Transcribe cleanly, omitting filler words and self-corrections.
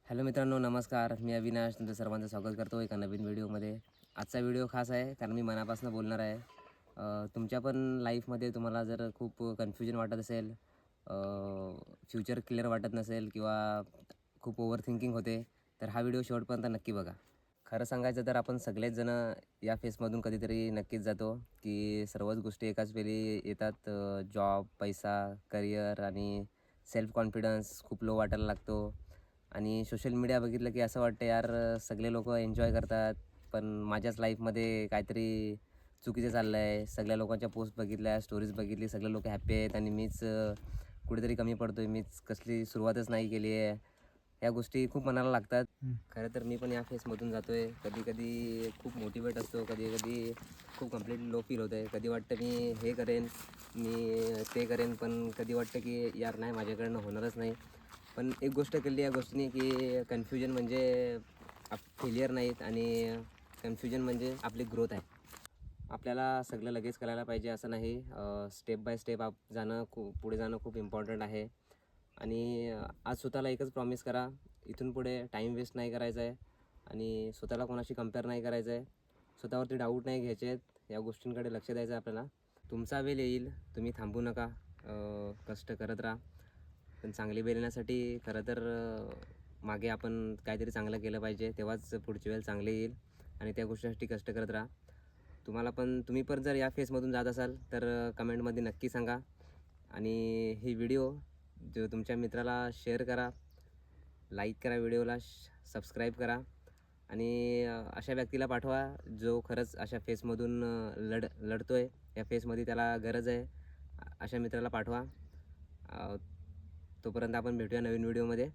Hello मित्रांनो, नमस्कार. मी अविनाश तुमचं सर्वांचं स्वागत करतो एका नवीन व्हिडिओमध्ये. आजचा व्हिडिओ खास आहे कारण मी मनापासून बोलणार आहे. तुमच्या पण लाईफमध्ये तुम्हाला जर खूप कन्फ्युजन वाटत असेल, फ्युचर क्लिअर वाटत नसेल किंवा खूप ओव्हर थिंकिंग होते, तर हा व्हिडिओ शेवटपर्यंत नक्की बघा. खरं सांगायचं तर आपण सगळेच जणं या फेसमधून कधीतरी नक्कीच जातो, की सर्वच गोष्टी एकाच वेळी येतात. जॉब, पैसा, करिअर आणि सेल्फ कॉन्फिडन्स खूप लो वाटायला लागतो. आणि सोशल मीडिया बघितलं की असं वाटतं यार, सगळे लोकं एन्जॉय करतात, पण माझ्याच लाईफमध्ये काहीतरी चुकीचं चाललं आहे. सगळ्या लोकांच्या पोस्ट बघितल्या, स्टोरीज बघितली, सगळे लोकं हॅपी आहेत आणि मीच कुठेतरी कमी पडतो आहे. मीच कसली सुरुवातच नाही केली आहे. या गोष्टी खूप मनाला लागतात. खरं तर मी पण या फेसमधून जातो आहे. कधी-कधी खूप मोटिवेट असतो, कधी-कधी खूप कम्प्लीटली लो फील होतं आहे. कधी वाटतं मी हे करेन, मी ते करेन, पण कधी वाटतं की यार नाही, माझ्याकडनं होणारच नाही. पण एक गोष्ट कळली या गोष्टीने की कन्फ्युजन म्हणजे फेलियर नाहीत आणि कन्फ्युजन म्हणजे आपली ग्रोथ आहे. आपल्याला सगळं लगेच करायला पाहिजे असं नाही. स्टेप बाय स्टेप जाणं पुढे जाणं खूप इम्पॉर्टंट आहे. आणि आज स्वतःला एकच प्रॉमिस करा, इथून पुढे टाईम वेस्ट नाही करायचा आहे आणि स्वतःला कोणाशी कंपेअर नाही करायचं आहे. स्वतःवरती डाऊट नाही घ्यायचे आहेत. या गोष्टींकडे लक्ष द्यायचं आहे आपल्याला. तुमचा वेळ येईल, तुम्ही थांबू नका. कष्ट करत राहा. पण चांगली वेळ येण्यासाठी खरं तर मागे आपण काहीतरी चांगलं केलं पाहिजे, तेव्हाच पुढची वेळ चांगली येईल आणि त्या गोष्टीसाठी कष्ट करत राहा. तुम्ही पण जर या फेजमधून जात असाल तर कमेंटमध्ये नक्की सांगा आणि ही व्हिडिओ जो तुमच्या मित्राला शेअर करा, लाईक करा व्हिडिओला, सबस्क्राईब करा आणि अशा व्यक्तीला पाठवा जो खरंच अशा फेजमधून लढतो आहे. या फेजमध्ये त्याला गरज आहे. अशा मित्राला पाठवा. तोपर्यंत आपण भेटूया नवीन व्हिडिओमध्ये.